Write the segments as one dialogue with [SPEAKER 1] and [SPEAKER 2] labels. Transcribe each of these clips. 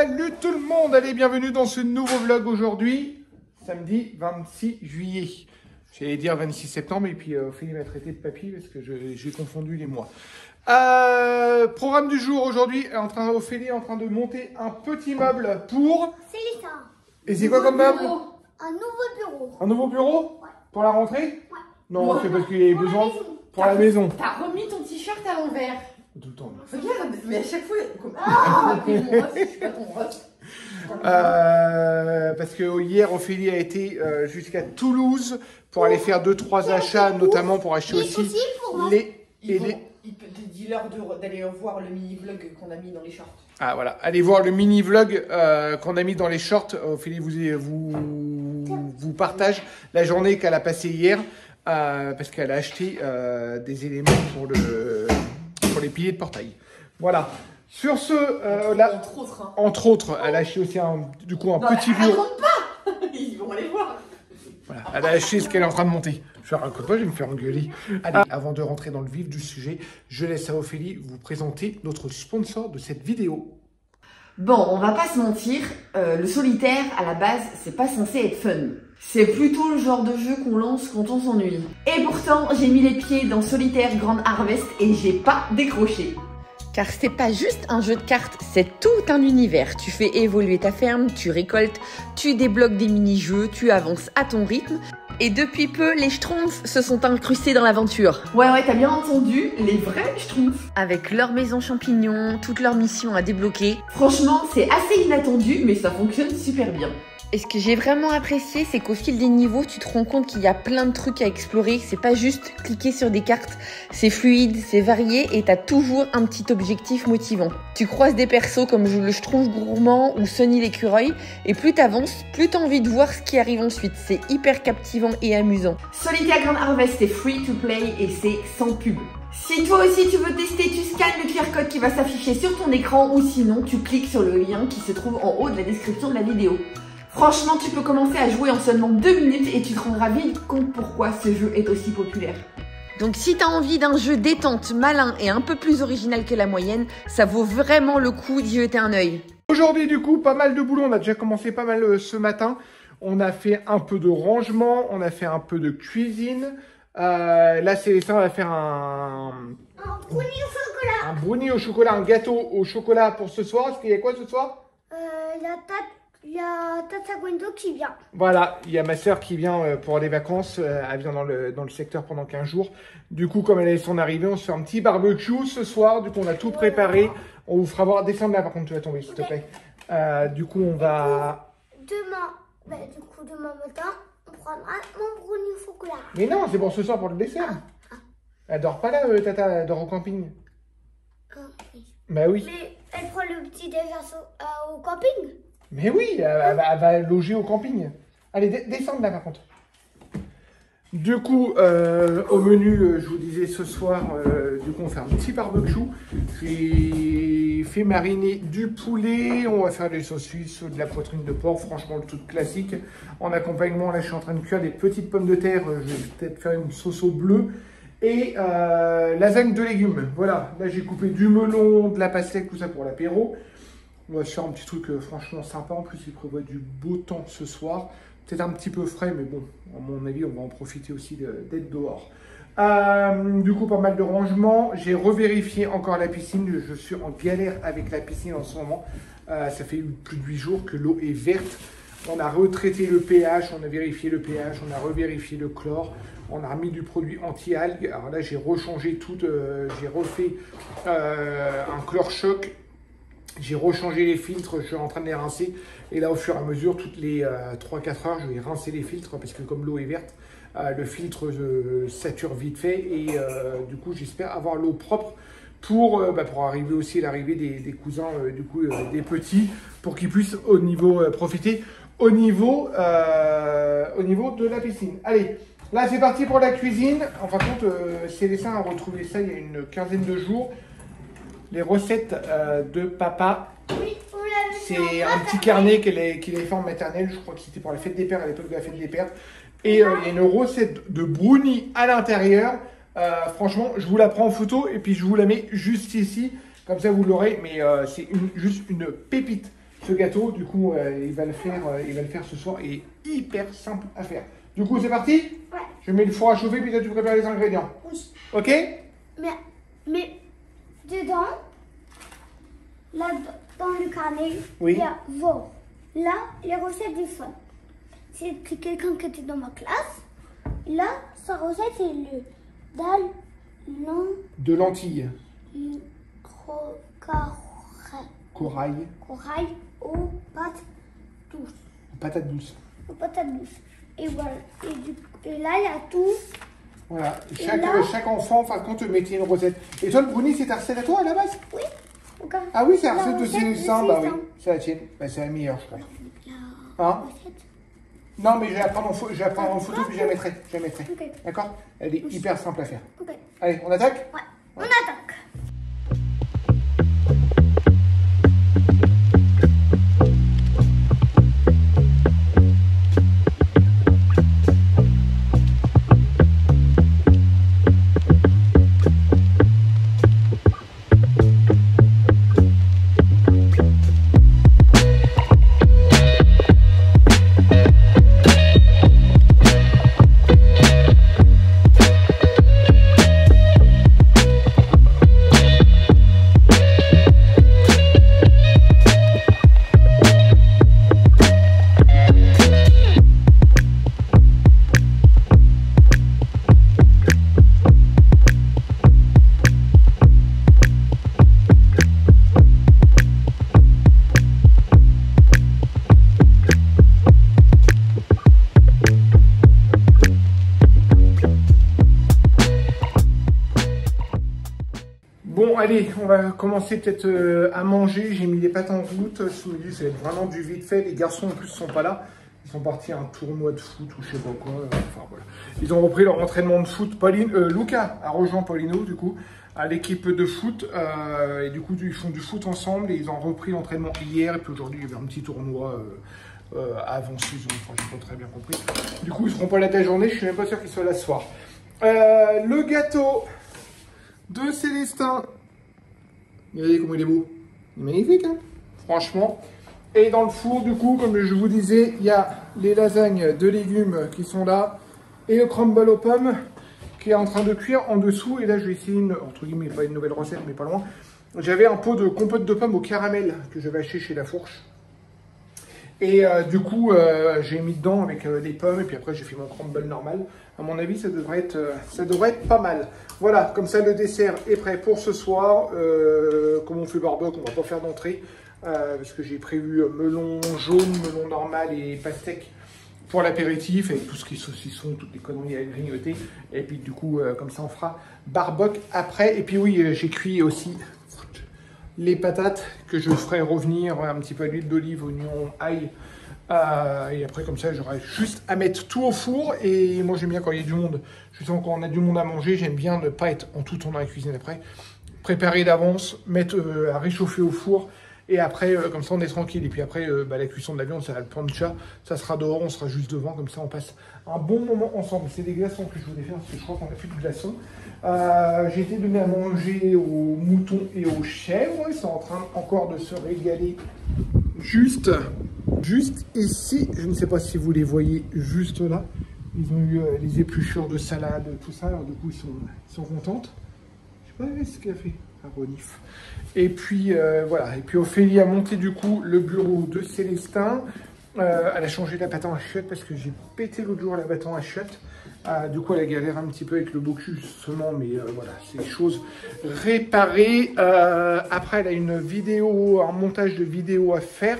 [SPEAKER 1] Salut tout le monde, allez, bienvenue dans ce nouveau vlog aujourd'hui, samedi 26 juillet. J'allais dire 26 septembre et puis Ophélie m'a traité de papy parce que j'ai confondu les mois. Programme du jour aujourd'hui, Ophélie est en train de monter un petit meuble pour...
[SPEAKER 2] C'est ça.
[SPEAKER 1] Et c'est quoi comme meuble?
[SPEAKER 2] Un nouveau bureau.
[SPEAKER 1] Un nouveau bureau?
[SPEAKER 2] Ouais.
[SPEAKER 1] Pour la rentrée?
[SPEAKER 2] Ouais.
[SPEAKER 1] Non, c'est parce qu'il y a besoin pour la maison.
[SPEAKER 3] T'as remis ton t-shirt à l'envers.
[SPEAKER 1] Tout le temps.
[SPEAKER 3] Regarde, mais à chaque fois, moi, je suis pas ton boss.
[SPEAKER 1] Parce que hier, Ophélie a été jusqu'à Toulouse pour aller faire 2-3 achats, notamment pour acheter aussi les...
[SPEAKER 3] Dis-leur d'aller voir le mini-vlog qu'on a mis dans les shorts.
[SPEAKER 1] Ah voilà, allez voir le mini-vlog qu'on a mis dans les shorts. Ophélie vous partage la journée qu'elle a passée hier parce qu'elle a acheté des éléments pour les piliers de portail. Voilà. Sur ce, là, entre autres, elle a acheté aussi du coup un petit bureau.
[SPEAKER 3] Raconte pas. Ils vont aller voir.
[SPEAKER 1] Voilà, elle a acheté ce qu'elle est en train de monter. Je raconte pas, je vais me faire engueuler. Allez, avant de rentrer dans le vif du sujet, je laisse à Ophélie vous présenter notre sponsor de cette vidéo.
[SPEAKER 4] Bon, on va pas se mentir, le solitaire, à la base, c'est pas censé être fun. C'est plutôt le genre de jeu qu'on lance quand on s'ennuie. Et pourtant, j'ai mis les pieds dans Solitaire Grand Harvest et j'ai pas décroché.
[SPEAKER 5] Car c'est pas juste un jeu de cartes, c'est tout un univers. Tu fais évoluer ta ferme, tu récoltes, tu débloques des mini-jeux, tu avances à ton rythme. Et depuis peu, les Schtroumpfs se sont incrustés dans l'aventure.
[SPEAKER 4] Ouais, t'as bien entendu, les vrais Schtroumpfs.
[SPEAKER 5] Avec leur maison champignon, toutes leurs missions à débloquer.
[SPEAKER 4] Franchement, c'est assez inattendu, mais ça fonctionne super bien.
[SPEAKER 5] Et ce que j'ai vraiment apprécié, c'est qu'au fil des niveaux, tu te rends compte qu'il y a plein de trucs à explorer. C'est pas juste cliquer sur des cartes. C'est fluide, c'est varié et t'as toujours un petit objectif motivant. Tu croises des persos comme le Schtroumpf gourmand ou Sonny l'écureuil. Et plus t'avances, plus t'as envie de voir ce qui arrive ensuite. C'est hyper captivant et amusant.
[SPEAKER 4] Solitaire Grand Harvest, c'est free to play et c'est sans pub. Si toi aussi tu veux tester, tu scannes le QR code qui va s'afficher sur ton écran ou sinon tu cliques sur le lien qui se trouve en haut de la description de la vidéo. Franchement, tu peux commencer à jouer en seulement 2 minutes et tu te rendras vite compte pourquoi ce jeu est aussi populaire.
[SPEAKER 5] Donc si t'as envie d'un jeu détente, malin et un peu plus original que la moyenne, ça vaut vraiment le coup d'y jeter un œil.
[SPEAKER 1] Aujourd'hui, du coup, pas mal de boulot. On a déjà commencé pas mal ce matin. On a fait un peu de rangement, on a fait un peu de cuisine. Là, Célestin va faire un
[SPEAKER 2] brownie au chocolat.
[SPEAKER 1] Un brownie au chocolat, un gâteau au chocolat pour ce soir. Est-ce qu'il y a quoi ce soir?
[SPEAKER 2] Il y a Tata Gwendo qui vient.
[SPEAKER 1] Voilà, il y a ma soeur qui vient pour les vacances. Elle vient dans le secteur pendant 15 jours. Du coup, comme elle est son arrivée, on se fait un petit barbecue ce soir. Du coup, on a tout préparé. On vous fera voir. Descendre là, par contre, tu vas tomber, s'il te plaît. Du coup, on va...
[SPEAKER 2] Demain matin, on prendra mon brownie au chocolat.
[SPEAKER 1] Mais non, c'est pour ce soir, pour le dessert. Elle dort pas là, Tata, elle dort au camping.
[SPEAKER 2] Oui.
[SPEAKER 1] Bah oui.
[SPEAKER 2] Mais elle prend le petit déjeuner au camping.
[SPEAKER 1] Mais oui, elle va loger au camping. Allez, descendre là par contre. Du coup, au menu, je vous disais ce soir, du coup on fait un petit barbecue. J'ai fait mariner du poulet, on va faire des saucisses, de la poitrine de porc, franchement le tout classique. En accompagnement, là je suis en train de cuire des petites pommes de terre, je vais peut-être faire une sauce au bleu. Et lasagne de légumes, voilà. Là j'ai coupé du melon, de la pastèque, tout ça pour l'apéro. On va se faire un petit truc franchement sympa. En plus, il prévoit du beau temps ce soir. Peut-être un petit peu frais, mais bon, à mon avis, on va en profiter aussi d'être dehors. Du coup, pas mal de rangements. J'ai revérifié encore la piscine. Je suis en galère avec la piscine en ce moment. Ça fait plus de 8 jours que l'eau est verte. On a retraité le pH, on a vérifié le pH, on a revérifié le chlore. On a remis du produit anti-algues. Alors là, j'ai rechangé tout. J'ai refait un chlore choc. J'ai rechangé les filtres, je suis en train de les rincer. Et là, au fur et à mesure, toutes les 3-4 heures, je vais rincer les filtres parce que comme l'eau est verte, le filtre sature vite fait. Et du coup, j'espère avoir l'eau propre pour arriver aussi à l'arrivée des cousins, des petits, pour qu'ils puissent profiter au niveau de la piscine. Allez, là, c'est parti pour la cuisine. En fin de compte, Célestin a retrouvé ça il y a une quinzaine de jours. Les recettes de papa.
[SPEAKER 2] Oui,
[SPEAKER 1] c'est un petit carnet qu'il avait fait en maternelle. Je crois que c'était pour la fête des pères, à l'époque de la fête des pères. Et il y a une recette de brownie à l'intérieur. Franchement, je vous la prends en photo et puis je vous la mets juste ici. Comme ça, vous l'aurez. Mais c'est juste une pépite. ce gâteau. Du coup, il va le faire ce soir et hyper simple à faire. Du coup, c'est parti?
[SPEAKER 2] Ouais.
[SPEAKER 1] Je mets le four à chauffer, puis toi, tu prépares les ingrédients.
[SPEAKER 2] Oui.
[SPEAKER 1] Ok?
[SPEAKER 2] Mais dedans, là, dans le carnet,
[SPEAKER 1] Oui.
[SPEAKER 2] il y a là, les recettes du fun. C'est quelqu'un qui était dans ma classe. Là, sa recette, c'est le dalle,
[SPEAKER 1] De lentilles.
[SPEAKER 2] corail
[SPEAKER 1] Corail.
[SPEAKER 2] aux pâtes douces.
[SPEAKER 1] Patates douces.
[SPEAKER 2] Aux patates douces. Et voilà. Et là, il y a tout.
[SPEAKER 1] Voilà.
[SPEAKER 2] Et là-
[SPEAKER 1] Chaque enfant, enfin, quand tu mettais une recette. Et toi, le brownie, c'est ta recette à toi à la base?
[SPEAKER 2] Oui. Regarde.
[SPEAKER 1] Ah oui, c'est la
[SPEAKER 2] La
[SPEAKER 1] recette de
[SPEAKER 2] recette de
[SPEAKER 1] Célestin. Bah oui,
[SPEAKER 2] Célestin.
[SPEAKER 1] c'est la tienne. Bah, c'est la meilleure, je crois.
[SPEAKER 2] La
[SPEAKER 1] Hein?
[SPEAKER 2] recette.
[SPEAKER 1] Non, mais je vais la prendre en photo, puis je la mettrai.
[SPEAKER 2] Ok.
[SPEAKER 1] D'accord? Elle est hyper simple à faire.
[SPEAKER 2] Ok.
[SPEAKER 1] Allez, on attaque?
[SPEAKER 2] Ouais. On attaque.
[SPEAKER 1] Bon, allez, on va commencer peut-être à manger. J'ai mis les pâtes en route. Ce midi, ça va être vraiment du vite fait. Les garçons, en plus, sont pas là. Ils sont partis à un tournoi de foot ou je sais pas quoi. Enfin, voilà. Ils ont repris leur entraînement de foot. Lucas a rejoint Paulino, du coup, à l'équipe de foot. Et du coup, ils font du foot ensemble. Et ils ont repris l'entraînement hier. Et puis aujourd'hui, il y avait un petit tournoi avant saison. Enfin, j'ai pas très bien compris. Du coup, ils seront pas là la journée. Je suis même pas sûr qu'ils soient là ce soir. Le gâteau de Célestin. Regardez comment il est beau. Il est magnifique, hein, franchement. Et dans le four, du coup, comme je vous disais, il y a les lasagnes de légumes qui sont là. Et le crumble aux pommes qui est en train de cuire en dessous. Et là, je vais essayer entre guillemets, pas une nouvelle recette, mais pas loin. J'avais un pot de compote de pommes au caramel que j'avais acheté chez La Fourche. Et du coup, j'ai mis dedans avec les pommes. Et puis après, j'ai fait mon crumble normal. À mon avis, ça devrait être pas mal. Voilà, comme ça, le dessert est prêt pour ce soir. Comme on fait barbecue, on va pas faire d'entrée. Parce que j'ai prévu melon jaune, melon normal et pastèque pour l'apéritif. Avec tout ce qui est saucisson, toutes les conneries à grignoter. Et puis du coup, comme ça, on fera barbecue après. Et puis oui, j'ai cuit aussi les patates que je ferai revenir un petit peu à l'huile d'olive, oignon, ail. Et après, comme ça, j'aurai juste à mettre tout au four. Et moi, j'aime bien quand il y a du monde. Justement, quand on a du monde à manger, j'aime bien ne pas être en tout temps dans la cuisine après. Préparer d'avance, mettre à réchauffer au four. Et après, comme ça, on est tranquille. Et puis après, la cuisson de la viande, ça va le plancha. Ça sera dehors, on sera juste devant. Comme ça, on passe un bon moment ensemble. C'est des glaçons que je voulais faire parce que je crois qu'on a fait du glaçon. J'ai été donné à manger aux moutons et aux chèvres. Ils sont en train encore de se régaler juste ici. Je ne sais pas si vous les voyez juste là. Ils ont eu les épluchures de salade, tout ça. Alors du coup, ils sont contentes. Je sais pas ce qu'elle a fait. Ronif. Et puis voilà, et puis Ophélie a monté du coup le bureau de Célestin. Elle a changé la bâton à chiottes parce que j'ai pété l'autre jour la bâton à chiottes. Du coup, elle a galéré un petit peu avec le bocus justement, mais voilà, c'est des choses réparées. Après, elle a une vidéo, un montage de vidéo à faire.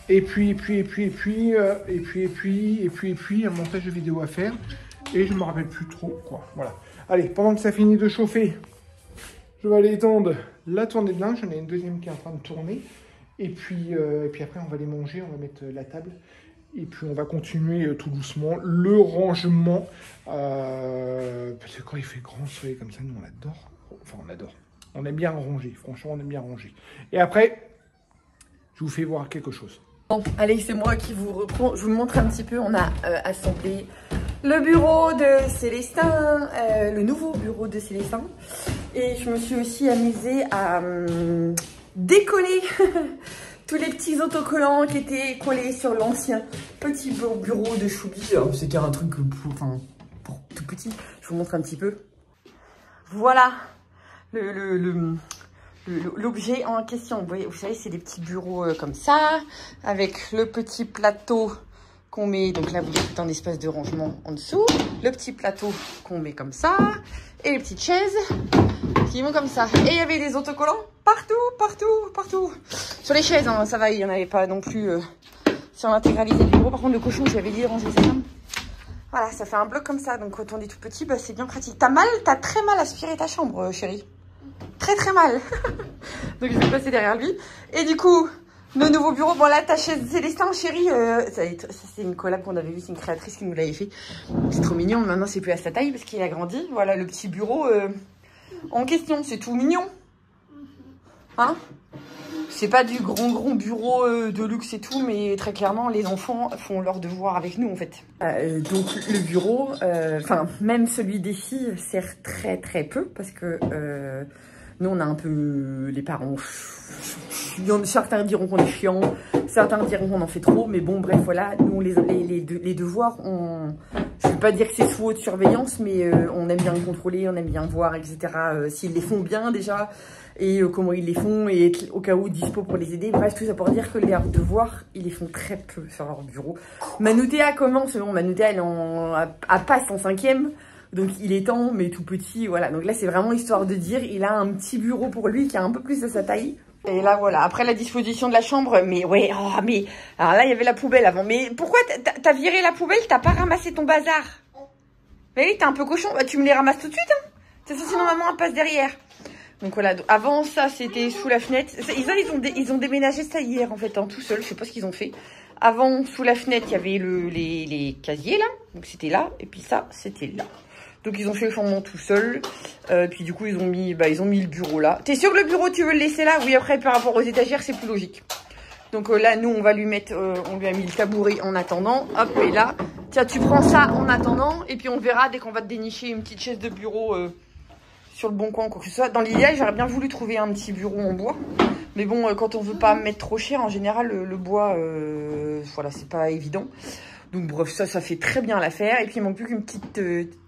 [SPEAKER 1] Et puis, un montage de vidéo à faire. Et je me rappelle plus trop quoi. Voilà. Allez, pendant que ça finit de chauffer, je vais aller étendre la tournée de linge. J'en ai une deuxième qui est en train de tourner. Et puis après, on va les manger. On va mettre la table. Et puis, on va continuer tout doucement le rangement. Parce que quand il fait grand soleil comme ça, nous, on adore. Enfin, on adore. On aime bien ranger. Franchement, on aime bien ranger. Et après, je vous fais voir quelque chose.
[SPEAKER 5] Bon, allez, c'est moi qui vous reprends. Je vous montre un petit peu. On a assemblé le bureau de Célestin, le nouveau bureau de Célestin. Et je me suis aussi amusée à décoller
[SPEAKER 4] tous les petits autocollants qui étaient collés sur l'ancien petit bureau de Choubi. C'était un truc pour tout petit. Je vous montre un petit peu. Voilà l'objet en question. Vous savez, c'est des petits bureaux comme ça, avec le petit plateau qu'on met. Donc là, vous voyez tout un espace de rangement en dessous. Le petit plateau qu'on met comme ça. Et les petites chaises qui vont comme ça. Et il y avait des autocollants partout. Sur les chaises, hein, ça va, il n'y en avait pas non plus sur l'intégralité du bureau. Par contre, le cochon, je lui avais dit de ranger ça. Voilà, ça fait un bloc comme ça. Donc quand on est tout petit, bah, c'est bien pratique. T'as très mal aspiré ta chambre, chérie. Très mal. Donc je vais passer derrière lui. Et du coup, nos nouveaux bureaux. Bon là, ta chaise Célestin, chérie. Ça c'est une collab qu'on avait vue, c'est une créatrice qui nous l'avait fait. C'est trop mignon. Maintenant, c'est plus à sa taille parce qu'il a grandi. Voilà le petit bureau en question. C'est tout mignon. Hein? C'est pas du grand bureau de luxe et tout, mais très clairement, les enfants font leurs devoirs avec nous, en fait. Donc, le bureau, même celui des filles, sert très peu, parce que nous, on a un peu... Les parents... Certains diront qu'on est chiant, certains diront qu'on en fait trop, mais bon, bref, voilà. Nous, les devoirs, je ne vais pas dire que c'est sous haute surveillance, mais on aime bien les contrôler, on aime bien voir, etc. S'ils les font bien, déjà, et comment ils les font, et au cas où dispo pour les aider. Bref, tout ça pour dire que les devoirs, ils les font très peu sur leur bureau. Manoutéa commence, bon, Manoutéa, elle passe en 5e, donc il est temps, mais tout petit, voilà. Donc là, c'est vraiment histoire de dire, il a un petit bureau pour lui qui a un peu plus de sa taille. Et là, voilà. Après la disposition de la chambre, mais ouais, mais... Alors là, il y avait la poubelle avant. Mais pourquoi t'as viré la poubelle? T'as pas ramassé ton bazar? Mais oui, t'es un peu cochon. Bah, tu me les ramasses tout de suite, hein. C'est ça, sinon maman, elle passe derrière. Donc voilà, avant ça, c'était sous la fenêtre. Ils ont déménagé ça hier, en fait, tout seul. Je sais pas ce qu'ils ont fait. Avant, sous la fenêtre, il y avait les casiers, là. Donc c'était là. Et puis ça, c'était là. Donc ils ont fait le changement tout seul. Puis du coup ils ont mis le bureau là. T'es sûr que le bureau tu veux le laisser là? Oui, après par rapport aux étagères c'est plus logique. Donc là nous on va lui mettre, on lui a mis le tabouret en attendant. Hop, et là, tiens tu prends ça en attendant. Et puis on verra dès qu'on va te dénicher une petite chaise de bureau sur le bon coin ou quoi que ce soit. Dans l'idéal j'aurais bien voulu trouver un petit bureau en bois. Mais bon quand on veut pas mettre trop cher, en général le bois, voilà c'est pas évident. Donc bref, ça fait très bien l'affaire. Et puis il manque plus qu'une petite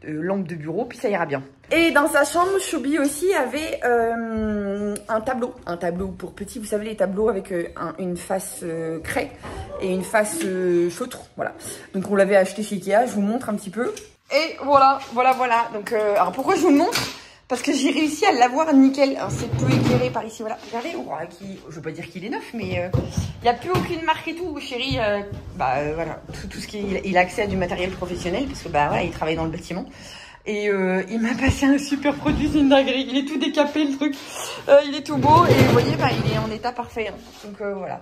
[SPEAKER 4] lampe de bureau, puis ça ira bien. Et dans sa chambre, Choubi aussi avait un tableau. Un tableau pour petits, vous savez les tableaux avec une face craie et une face feutre. Voilà. Donc on l'avait acheté chez Ikea, je vous montre un petit peu. Et voilà. Donc alors pourquoi je vous le montre? Parce que j'ai réussi à l'avoir nickel. C'est peu éclairé par ici, voilà. Regardez, je veux pas dire qu'il est neuf, mais il n'y a plus aucune marque et tout, chérie. Voilà, tout ce il a accès à du matériel professionnel, parce que voilà, il travaille dans le bâtiment. Et il m'a passé un super produit, c'est une dinguerie. Il est tout décapé le truc. Il est tout beau et vous voyez, il est en état parfait. Hein. Donc voilà.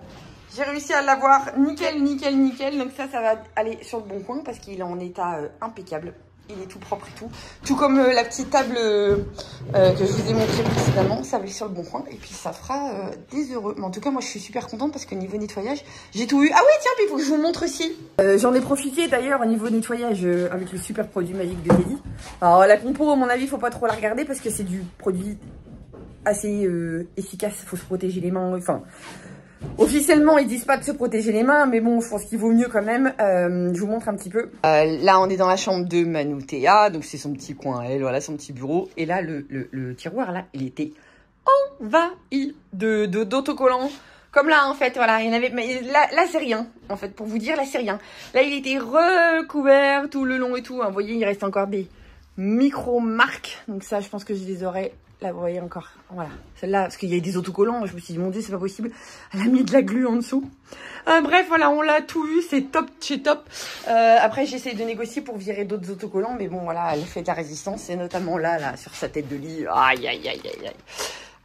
[SPEAKER 4] J'ai réussi à l'avoir nickel. Donc ça va aller sur le bon coin parce qu'il est en état impeccable. Il est tout propre et tout. Tout comme la petite table que je vous ai montré précédemment. Ça va aller sur le bon coin. Et puis ça fera des heureux. Mais en tout cas, moi je suis super contente parce que niveau nettoyage, j'ai tout eu. Ah oui, tiens, puis il faut que je vous montre aussi. J'en ai profité d'ailleurs au niveau nettoyage avec le super produit magique de Teddy. Alors la compo, à mon avis, faut pas trop la regarder parce que c'est du produit assez efficace. Faut se protéger les mains. Enfin, officiellement, ils disent pas de se protéger les mains, mais bon, je pense qu'il vaut mieux quand même. Je vous montre un petit peu. Là, on est dans la chambre de Manoutéa, donc c'est son petit coin à elle, voilà, son petit bureau. Et là, le tiroir, là, il était envahi d'autocollants. Comme là, en fait, voilà, il y en avait, mais là, c'est rien, en fait, pour vous dire, là, c'est rien. Là, il était recouvert tout le long et tout. Hein. Vous voyez, il reste encore des micro-marques. Donc ça, je pense que je les aurais... Là, vous voyez encore, voilà, celle-là, parce qu'il y a des autocollants, je me suis dit, mon Dieu, c'est pas possible. Elle a mis de la glu en dessous. Bref, voilà, on l'a tout eu, c'est top chez top. Après, j'essaie de négocier pour virer d'autres autocollants, mais bon, voilà, elle fait de la résistance, et notamment là, sur sa tête de lit. Aïe.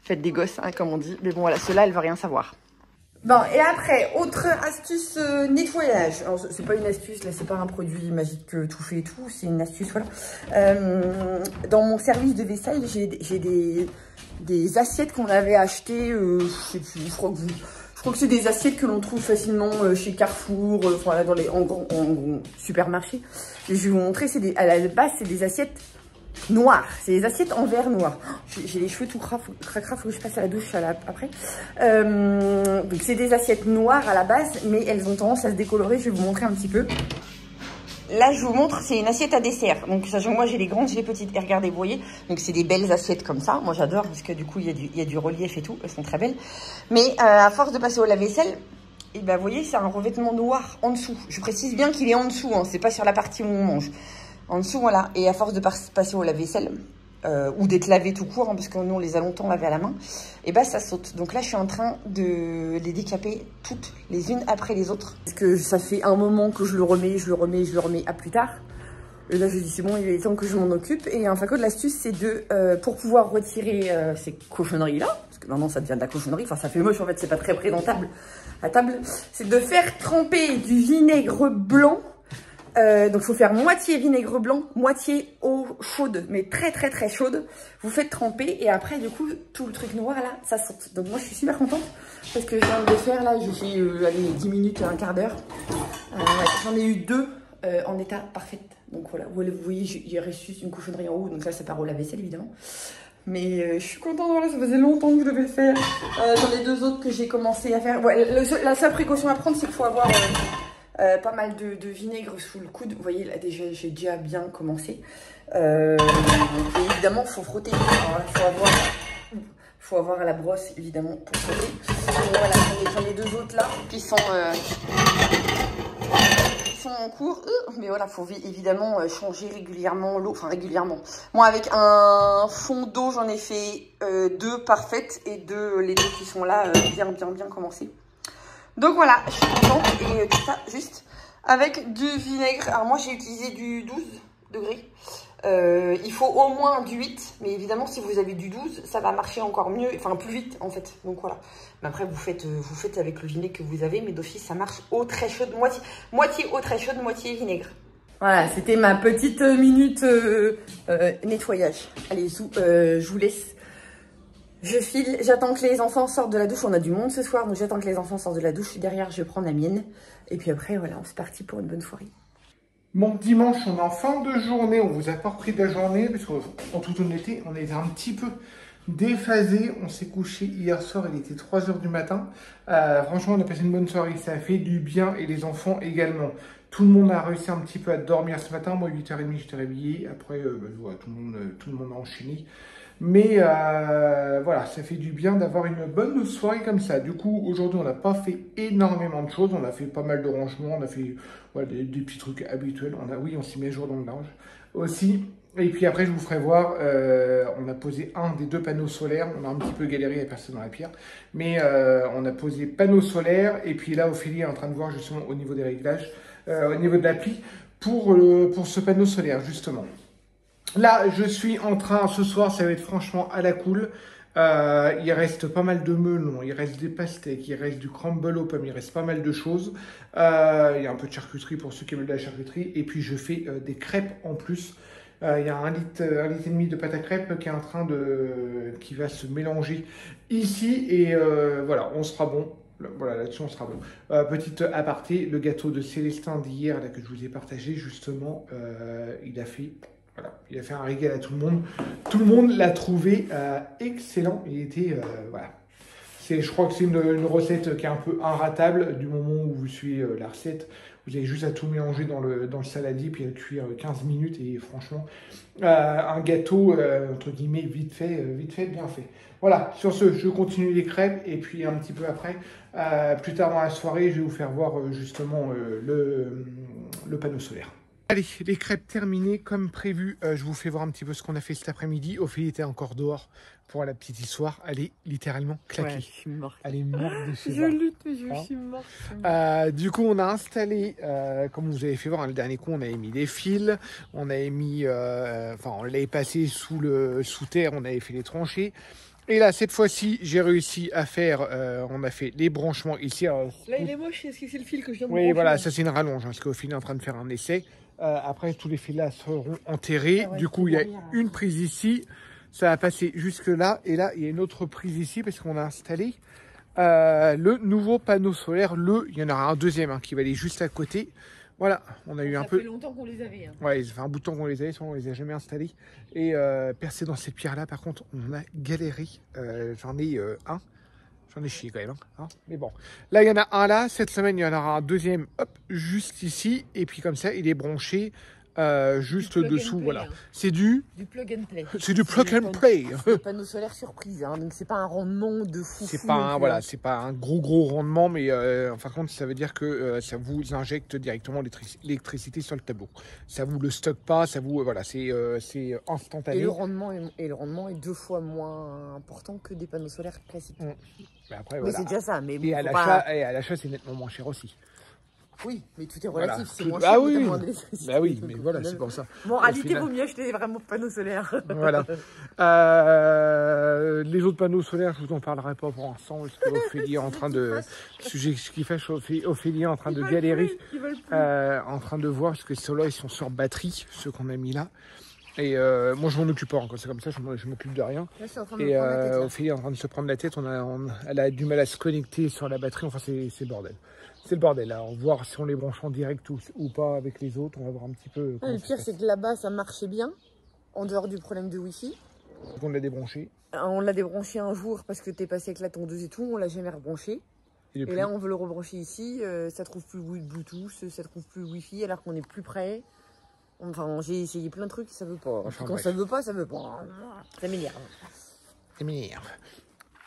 [SPEAKER 4] Faites des gosses, hein, comme on dit. Mais bon, voilà, ceux-là, elle va rien savoir. Bon, et après, autre astuce nettoyage. Alors, c'est pas une astuce, là, c'est pas un produit magique tout fait et tout, c'est une astuce, voilà. Dans mon service de vaisselle, j'ai des assiettes qu'on avait achetées, je sais plus, je crois que c'est des assiettes que l'on trouve facilement chez Carrefour, enfin, en gros supermarché. Et je vais vous montrer, à la base, c'est des assiettes
[SPEAKER 5] noires. C'est des assiettes en verre noir. J'ai les cheveux tout cracra, faut que je passe à la douche après. Donc c'est des assiettes noires à la base, mais elles ont tendance à se décolorer. Je vais vous montrer un petit peu. Là, je vous montre, c'est une assiette à dessert. Donc, sachant que moi, j'ai les grandes, j'ai les petites. Et regardez, vous voyez. Donc, c'est des belles assiettes comme ça. Moi, j'adore parce que du coup, il y a du relief et tout. Elles sont très belles. Mais à force de passer au lave-vaisselle, et ben, vous voyez, c'est un revêtement noir en dessous. Je précise bien qu'il est en dessous. Hein, c'est pas sur la partie où on mange. En dessous, voilà. Et à force de passer au lave-vaisselle, ou d'être lavé tout court, hein, parce que nous, on les a longtemps lavés à la main, et ben, ça saute. Donc là, je suis en train de les décaper toutes les unes après les autres. Parce que ça fait un moment que je le remets à plus tard. Et là, je dis, c'est bon, il est temps que je m'en occupe. Et en fin de compte, l'astuce, c'est de, pour pouvoir retirer ces cochonneries-là, parce que maintenant, ça devient de la cochonnerie, enfin, ça fait moche, en fait, c'est pas très présentable à table, c'est de faire tremper du vinaigre blanc. Donc, il faut faire moitié vinaigre blanc, moitié eau chaude, mais très très très chaude. Vous faites tremper et après, du coup, tout le truc noir là, ça saute. Donc, moi, je suis super contente parce que je viens de le faire là. J'ai fait allez, 10 minutes, un quart d'heure. Ouais, j'en ai eu 2 en état parfait. Donc, voilà, vous voyez, il reste juste une cochonnerie en haut. Donc, là, ça part au lave-vaisselle évidemment. Mais je suis contente, voilà, ça faisait longtemps que je devais le faire. J'en ai 2 autres que j'ai commencé à faire. Ouais, la seule précaution à prendre, c'est qu'il faut avoir pas mal de vinaigre sous le coude. Vous voyez, là, déjà, j'ai déjà bien commencé. Et évidemment, il faut frotter. Alors, faut avoir la brosse, évidemment, pour frotter. Et voilà, j'en ai 2 autres là qui sont en cours. Mais voilà, il faut évidemment changer régulièrement l'eau. Enfin, régulièrement. Moi, avec un fond d'eau, j'en ai fait 2 parfaites et 2, les 2 qui sont là, bien commencées. Donc voilà, je suis contente et tout ça juste avec du vinaigre. Alors moi j'ai utilisé du 12 degrés. Il faut au moins du 8, mais évidemment si vous avez du 12, ça va marcher encore mieux, enfin plus vite en fait. Donc voilà. Mais après vous faites avec le vinaigre que vous avez, mais d'office ça marche eau très chaude, moitié eau très chaude, moitié vinaigre. Voilà, c'était ma petite minute nettoyage. Allez, je vous laisse. Je file, j'attends que les enfants sortent de la douche. On a du monde ce soir, donc j'attends que les enfants sortent de la douche. Derrière, je vais prendre la mienne. Et puis après, voilà, on est parti pour une bonne soirée.
[SPEAKER 1] Bon, dimanche, on est en fin de journée. On vous a pas repris de la journée, parce qu'en toute honnêteté, on était un petit peu déphasé. On s'est couché hier soir, il était 3 h du matin. Franchement, on a passé une bonne soirée. Ça a fait du bien, et les enfants également. Tout le monde a réussi un petit peu à dormir ce matin. Moi, 8 h 30, j'étais réveillé. Après, voilà, tout le monde a enchaîné. Mais voilà, ça fait du bien d'avoir une bonne soirée comme ça. Du coup, aujourd'hui, on n'a pas fait énormément de choses. On a fait pas mal de rangements. On a fait voilà, des petits trucs habituels. On s'est mis à jour dans le linge aussi. Et puis après, je vous ferai voir, on a posé un des 2 panneaux solaires. On a un petit peu galéré à passer dans la pierre. Mais on a posé panneaux solaires. Et puis là, Ophélie est en train de voir justement au niveau des réglages, au niveau de l'appli, pour ce panneau solaire, justement. Là, je suis en train, ce soir, ça va être franchement à la cool. Il reste pas mal de melons, il reste des pastèques, il reste du crumble aux pommes, il reste pas mal de choses. Il y a un peu de charcuterie pour ceux qui veulent de la charcuterie. Et puis, je fais des crêpes en plus. Il y a 1,5 litre de pâte à crêpes qui est en train qui va se mélanger ici. Et voilà, on sera bon. Voilà, là-dessus, on sera bon. Petite aparté, le gâteau de Célestin d'hier, là, que je vous ai partagé, justement, il a fait un régal à tout le monde. Tout le monde l'a trouvé excellent. Il était, voilà. Je crois que c'est une recette qui est un peu inratable du moment où vous suivez la recette. Vous avez juste à tout mélanger dans le saladier puis à le cuire 15 minutes. Et franchement, un gâteau, entre guillemets, vite fait, bien fait. Voilà, sur ce, je continue les crêpes. Et puis un petit peu après, plus tard dans la soirée, je vais vous faire voir justement le panneau solaire. Allez, les crêpes terminées comme prévu. Je vous fais voir un petit peu ce qu'on a fait cet après-midi. Ophélie était encore dehors pour la petite histoire. Elle est littéralement claquée. Ouais, je suis morte. Elle est morte de chez moi. Je suis morte. Du coup, on a installé, comme vous avez fait voir, le dernier coup, on avait mis des fils. On avait mis, on l'avait passé sous terre. On avait fait les tranchées. Et là, cette fois-ci, j'ai réussi à faire, on a fait les branchements ici. Alors,
[SPEAKER 3] là, il est moche, est-ce que c'est le fil que je viens de
[SPEAKER 1] brancher?
[SPEAKER 3] Oui,
[SPEAKER 1] voilà, ça c'est une rallonge, parce qu'Ophélie est en train de faire un essai. Après, tous les fils là seront enterrés. Ah ouais, du coup, il y a une prise ici. Ça va passer jusque là. Et là, il y a une autre prise ici parce qu'on a installé le nouveau panneau solaire. Il y en aura un deuxième qui va aller juste à côté. Voilà, on a eu un
[SPEAKER 4] Ça
[SPEAKER 1] peu...
[SPEAKER 4] fait longtemps qu'on les avait. Hein.
[SPEAKER 1] Ouais, ça fait un bout de temps qu'on les avait, on les a jamais installés. Et percer dans cette pierre-là, par contre, on a galéré. J'en ai un. J'en ai chié quand même. Hein. Mais bon, là, il y en a un là. Cette semaine, il y en aura un deuxième, hop, juste ici. Et puis comme ça, il est branché juste
[SPEAKER 4] Du plug and
[SPEAKER 1] dessous.
[SPEAKER 4] play,
[SPEAKER 1] Voilà.
[SPEAKER 4] hein.
[SPEAKER 1] C'est du
[SPEAKER 4] Plug and play.
[SPEAKER 1] C'est du plug and play.
[SPEAKER 4] C'est des panneaux solaires surprise, hein, donc c'est pas un rendement de fou.
[SPEAKER 1] C'est pas un, voilà, c'est pas un gros rendement, mais en fin de compte, ça veut dire que ça vous injecte directement l'électricité sur le tableau. Ça vous le stocke pas, ça vous voilà, c'est instantané.
[SPEAKER 4] Et le rendement est 2 fois moins important que des panneaux solaires classiques.
[SPEAKER 1] Mais après,
[SPEAKER 4] Mais
[SPEAKER 1] voilà.
[SPEAKER 4] c'est déjà ça. Mais bon,
[SPEAKER 1] Et à l'achat, c'est nettement moins cher aussi.
[SPEAKER 4] Oui, mais tout est relatif.
[SPEAKER 1] Voilà.
[SPEAKER 4] C'est
[SPEAKER 1] Tout-
[SPEAKER 4] moins
[SPEAKER 1] ah
[SPEAKER 4] cher,
[SPEAKER 1] oui,
[SPEAKER 4] mais t'as
[SPEAKER 1] oui.
[SPEAKER 4] moins d'électricité.
[SPEAKER 1] Bah oui,
[SPEAKER 4] Donc,
[SPEAKER 1] mais
[SPEAKER 4] au
[SPEAKER 1] voilà,
[SPEAKER 4] final-
[SPEAKER 1] c'est pour ça.
[SPEAKER 4] Bon, en
[SPEAKER 1] Au
[SPEAKER 4] réalité,
[SPEAKER 1] final-
[SPEAKER 4] vaut mieux acheter vraiment panneaux solaires.
[SPEAKER 1] Voilà. Les autres panneaux solaires, je vous en parlerai pas pour l'instant, parce qu'Ophélie est en train de... Sujet qui fâche, Ophélie est en train de galérer, en train de voir, parce que ceux-là, ils sont sur batterie, ceux qu'on a mis là. Et moi, je m'en occupe pas, quand c'est comme ça, je m'occupe de rien.
[SPEAKER 4] Là, je suis en train de me
[SPEAKER 1] Et
[SPEAKER 4] prendre la tête, là.
[SPEAKER 1] Ophélie est en train de se prendre la tête, elle a du mal à se connecter sur la batterie, enfin, c'est le bordel. C'est le bordel, là. On va voir si on les branche en direct ou pas avec les autres, on va voir un petit peu...
[SPEAKER 4] Le pire, c'est que là-bas, ça marchait bien, en dehors du problème de Wi-Fi.
[SPEAKER 1] qu'on l'a débranché.
[SPEAKER 4] On l'a débranché un jour parce que t'es passé avec la tondeuse et tout, on l'a jamais rebranché.
[SPEAKER 1] Et
[SPEAKER 4] Et
[SPEAKER 1] depuis,
[SPEAKER 4] là, on veut le rebrancher ici, ça trouve plus Bluetooth, ça trouve plus Wi-Fi, alors qu'on est plus près. Enfin, j'ai essayé plein de trucs, ça veut pas.
[SPEAKER 1] Enfin,
[SPEAKER 4] Quand
[SPEAKER 1] bref.
[SPEAKER 4] ça veut pas, ça veut pas. Ça m'énerve.
[SPEAKER 1] ça m'énerve.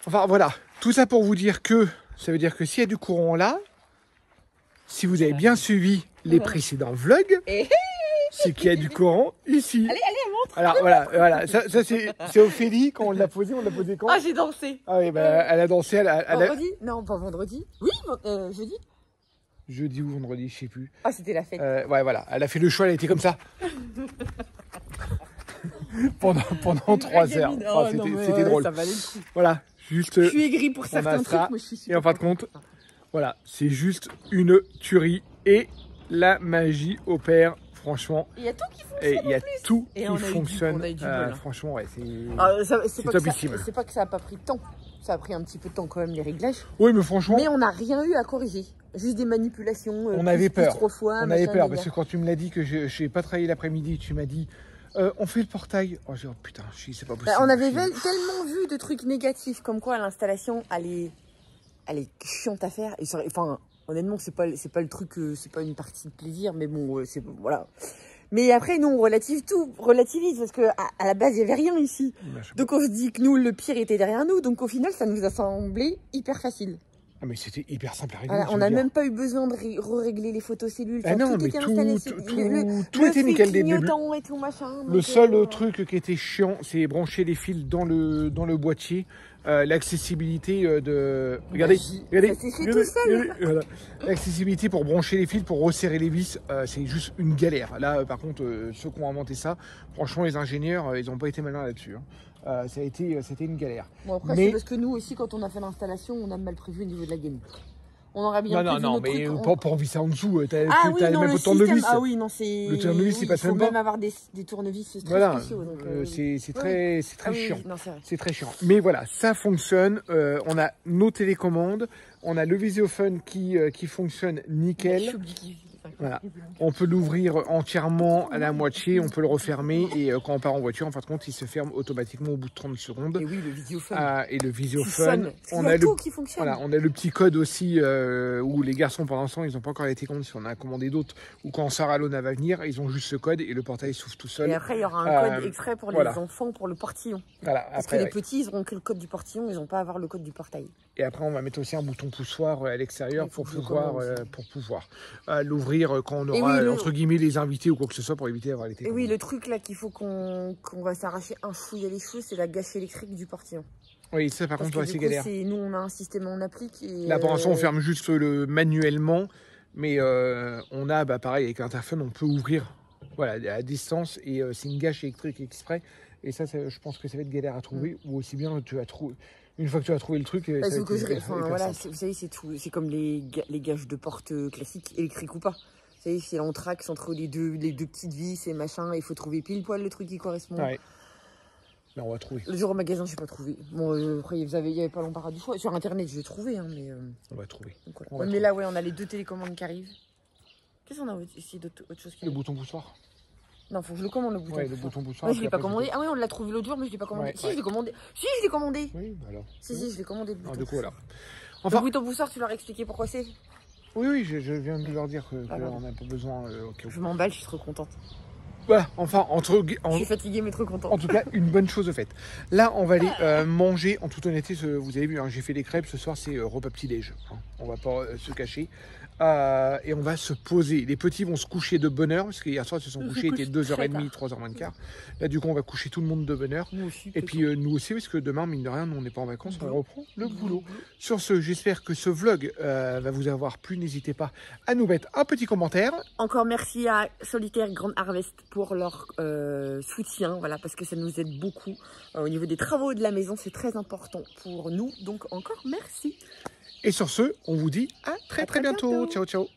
[SPEAKER 1] Enfin, voilà. Tout ça pour vous dire que ça veut dire que s'il y a du courant là, si vous avez bien suivi les précédents vlogs,
[SPEAKER 4] Eh,
[SPEAKER 1] c'est qu'il y a du courant ici.
[SPEAKER 4] Allez, montre.
[SPEAKER 1] Alors voilà, ça c'est Ophélie, quand on l'a posé quand?
[SPEAKER 4] Ah, j'ai dansé.
[SPEAKER 1] Ah oui, bah, elle a dansé,
[SPEAKER 4] Vendredi? Non, pas vendredi. Oui, jeudi.
[SPEAKER 1] jeudi ou vendredi, je sais plus.
[SPEAKER 4] Ah, c'était la fête.
[SPEAKER 1] Ouais, voilà, elle a fait le choix, elle était comme ça. pendant 3 heures.
[SPEAKER 4] Oh,
[SPEAKER 1] Enfin,
[SPEAKER 4] non, mais
[SPEAKER 1] c'était drôle.
[SPEAKER 4] Ça valait le coup.
[SPEAKER 1] Voilà, juste.
[SPEAKER 4] Je suis aigri pour
[SPEAKER 1] on a
[SPEAKER 4] certains
[SPEAKER 1] ça,
[SPEAKER 4] trucs, moi je suis sûre.
[SPEAKER 1] et en fin de compte, voilà, c'est juste une tuerie et la magie opère, franchement.
[SPEAKER 4] Il y a tout qui fonctionne.
[SPEAKER 1] Et il y a tout
[SPEAKER 4] Et
[SPEAKER 1] qui
[SPEAKER 4] on a eu du-
[SPEAKER 1] fonctionne.
[SPEAKER 4] on a eu du bol, hein.
[SPEAKER 1] Franchement, ouais, c'est.
[SPEAKER 4] C'est pas,
[SPEAKER 1] topissime.
[SPEAKER 4] c'est pas que ça a pas pris de temps. Ça a pris un petit peu de temps quand même les réglages.
[SPEAKER 1] Oui, mais franchement,
[SPEAKER 4] Mais on n'a rien eu à corriger. Juste des manipulations.
[SPEAKER 1] On avait peur.
[SPEAKER 4] 3 fois.
[SPEAKER 1] on avait
[SPEAKER 4] machin,
[SPEAKER 1] peur
[SPEAKER 4] délire.
[SPEAKER 1] parce que quand tu me l'as dit que je n'ai pas travaillé l'après-midi, tu m'as dit on fait le portail. Oh, j'ai dit, oh putain, c'est pas possible.
[SPEAKER 4] Bah, on avait tellement vu de trucs négatifs comme quoi l'installation elle est chiante à faire. Et enfin, honnêtement, c'est pas le truc, c'est pas une partie de plaisir, mais bon, c'est voilà. Mais après, nous, on relativise parce que à la base, il y avait rien ici. Donc on se dit que nous, le pire était derrière nous. Donc au final, ça nous a semblé hyper facile.
[SPEAKER 1] Ah, mais c'était hyper simple à régler.
[SPEAKER 4] Voilà,
[SPEAKER 1] je
[SPEAKER 4] on
[SPEAKER 1] veux
[SPEAKER 4] n'a
[SPEAKER 1] dire.
[SPEAKER 4] même pas eu besoin de régler les photocellules.
[SPEAKER 1] Ah
[SPEAKER 4] Enfin,
[SPEAKER 1] non,
[SPEAKER 4] tout
[SPEAKER 1] mais
[SPEAKER 4] était
[SPEAKER 1] tout-
[SPEAKER 4] installé.
[SPEAKER 1] tout était nickel dès le début.
[SPEAKER 4] clignotant et tout machin.
[SPEAKER 1] Le
[SPEAKER 4] donc,
[SPEAKER 1] seul truc qui était chiant, c'est brancher les fils dans le boîtier. L'accessibilité de... Regardez, regardez,
[SPEAKER 4] ça s'est fait
[SPEAKER 1] regardez,
[SPEAKER 4] tout seul.
[SPEAKER 1] regardez, voilà. L'accessibilité pour brancher les fils, pour resserrer les vis, c'est juste une galère. Là, par contre, ceux qui ont inventé ça, franchement, les ingénieurs, ils n'ont pas été malins là-dessus. Hein. C'était une galère.
[SPEAKER 4] Bon, après,
[SPEAKER 1] Mais-
[SPEAKER 4] c'est parce que nous aussi, quand on a fait l'installation, on a mal prévu au niveau de la gaine. On aurait bien prévu
[SPEAKER 1] Non,
[SPEAKER 4] notre
[SPEAKER 1] mais
[SPEAKER 4] truc.
[SPEAKER 1] pas pour visser en dessous. T'as
[SPEAKER 4] Ah oui, non,
[SPEAKER 1] même
[SPEAKER 4] le
[SPEAKER 1] pas de tournevis.
[SPEAKER 4] système. Ah oui, non, c'est.
[SPEAKER 1] Le tournevis, il passe
[SPEAKER 4] Il faut
[SPEAKER 1] même pas.
[SPEAKER 4] même avoir des tournevis très
[SPEAKER 1] Voilà,
[SPEAKER 4] spéciaux. donc,
[SPEAKER 1] c'est très
[SPEAKER 4] ah oui,
[SPEAKER 1] chiant.
[SPEAKER 4] non, c'est vrai.
[SPEAKER 1] C'est très chiant. Mais voilà, ça fonctionne. On a nos télécommandes. On a le Visiophone qui fonctionne nickel. Voilà. On peut l'ouvrir entièrement à la moitié, on peut le refermer et quand on part en voiture, en fin de compte, il se ferme automatiquement au bout de 30 secondes.
[SPEAKER 4] Et oui, le vidéophone.
[SPEAKER 1] Et le
[SPEAKER 4] Qui
[SPEAKER 1] Visiophone,
[SPEAKER 4] sonne.
[SPEAKER 1] on
[SPEAKER 4] Il y
[SPEAKER 1] a
[SPEAKER 4] a
[SPEAKER 1] le
[SPEAKER 4] tout qui fonctionne.
[SPEAKER 1] voilà, on a le petit code aussi où les garçons pour l'instant ils n'ont pas encore été commandes si on a commandé d'autres ou quand Sarah Lona va venir, ils ont juste ce code et le portail s'ouvre tout seul.
[SPEAKER 4] Et après, il y aura un code
[SPEAKER 1] Euh,
[SPEAKER 4] extrait pour
[SPEAKER 1] voilà.
[SPEAKER 4] les enfants pour le portillon.
[SPEAKER 1] Voilà,
[SPEAKER 4] Parce
[SPEAKER 1] après,
[SPEAKER 4] que les
[SPEAKER 1] ouais.
[SPEAKER 4] petits, ils auront que le code du portillon, ils n'ont pas à avoir le code du portail.
[SPEAKER 1] Et après, on va mettre aussi un bouton poussoir à l'extérieur
[SPEAKER 4] Il faut
[SPEAKER 1] pour
[SPEAKER 4] que je
[SPEAKER 1] pouvoir,
[SPEAKER 4] commande
[SPEAKER 1] l'ouvrir quand on
[SPEAKER 4] Et
[SPEAKER 1] aura,
[SPEAKER 4] oui,
[SPEAKER 1] entre guillemets, les invités ou quoi que ce soit pour éviter d'avoir les
[SPEAKER 4] Et
[SPEAKER 1] télécommandes.
[SPEAKER 4] oui, le truc là qu'il faut qu'on va s'arracher un fouille à les cheveux, c'est la gâche électrique du portillon.
[SPEAKER 1] Oui, ça par
[SPEAKER 4] Parce
[SPEAKER 1] contre,
[SPEAKER 4] que
[SPEAKER 1] ouais,
[SPEAKER 4] du
[SPEAKER 1] c'est
[SPEAKER 4] coup,
[SPEAKER 1] galère.
[SPEAKER 4] nous, on a un système en applique. Et,
[SPEAKER 1] Là, pour l'instant, on ferme juste manuellement, mais on a, pareil, avec l'interphone, on peut ouvrir voilà, à distance et c'est une gâche électrique exprès. Et ça, je pense que ça va être galère à trouver, ou aussi bien tu vas trouver. Une fois que tu as trouvé le truc, ça va
[SPEAKER 4] Parce
[SPEAKER 1] être
[SPEAKER 4] que
[SPEAKER 1] hyper
[SPEAKER 4] voilà,
[SPEAKER 1] simple.
[SPEAKER 4] vous savez, c'est tout. C'est comme les gâches de porte classiques, électriques ou pas. Vous savez, c'est l'entraxe entre les deux petites vis et machin. Il faut trouver pile poil le truc qui correspond.
[SPEAKER 1] Ouais. Là, on va trouver.
[SPEAKER 4] Le jour au magasin, j'ai pas trouvé. Bon, après, il y avait pas l'embarras du choix. Sur internet, je l'ai trouvé, hein, mais.
[SPEAKER 1] On va trouver.
[SPEAKER 4] Donc, voilà.
[SPEAKER 1] On va
[SPEAKER 4] Mais là, ouais, on a les 2 télécommandes qui arrivent.
[SPEAKER 5] Qu'est-ce qu'on a ici d'autre chose qui
[SPEAKER 1] Le bouton poussoir.
[SPEAKER 5] Non, faut que je le commande le bouton.
[SPEAKER 1] Ouais, le
[SPEAKER 5] poussoir.
[SPEAKER 1] bouton poussoir.
[SPEAKER 5] Ouais, je l'ai pas commandé. Ah oui, on l'a trouvé l'autre jour, mais je l'ai pas commandé.
[SPEAKER 1] Ouais,
[SPEAKER 5] Si,
[SPEAKER 1] ouais.
[SPEAKER 5] je l'ai commandé. Si, je l'ai commandé.
[SPEAKER 1] Oui, bah alors.
[SPEAKER 5] Si, je l'ai commandé le bouton.
[SPEAKER 1] Ah, du coup, voilà.
[SPEAKER 5] Le
[SPEAKER 1] Enfin,
[SPEAKER 5] bouton poussoir, tu leur as expliqué pourquoi c'est?
[SPEAKER 1] oui, je viens de leur dire qu'on
[SPEAKER 5] pardon.
[SPEAKER 1] n'a pas besoin. Ok.
[SPEAKER 5] Je m'emballe, je suis trop contente.
[SPEAKER 1] Voilà, enfin,
[SPEAKER 5] Je suis fatiguée, mais trop contente.
[SPEAKER 1] en tout cas, une bonne chose faite. Là, on va aller manger, en toute honnêteté, vous avez vu, hein, j'ai fait des crêpes, ce soir c'est repas petit-déj. Hein, on va pas se cacher. Et on va se poser. Les petits vont se coucher de bonne heure, parce qu'hier soir ils se sont couchés, il était 2h30, 3h moins le quart. Là, du coup, on va coucher tout le monde de bonne heure.
[SPEAKER 5] Nous aussi.
[SPEAKER 1] Et puis nous aussi, parce que demain, mine de rien, nous on n'est pas en vacances, on reprend le boulot. Sur ce, j'espère que ce vlog va vous avoir plu. N'hésitez pas à nous mettre un petit commentaire.
[SPEAKER 5] Encore merci à Solitaire Grand Harvest pour leur soutien, voilà, parce que ça nous aide beaucoup au niveau des travaux de la maison, c'est très important pour nous, donc encore merci.
[SPEAKER 1] Et sur ce, on vous dit à très bientôt. Ciao, ciao.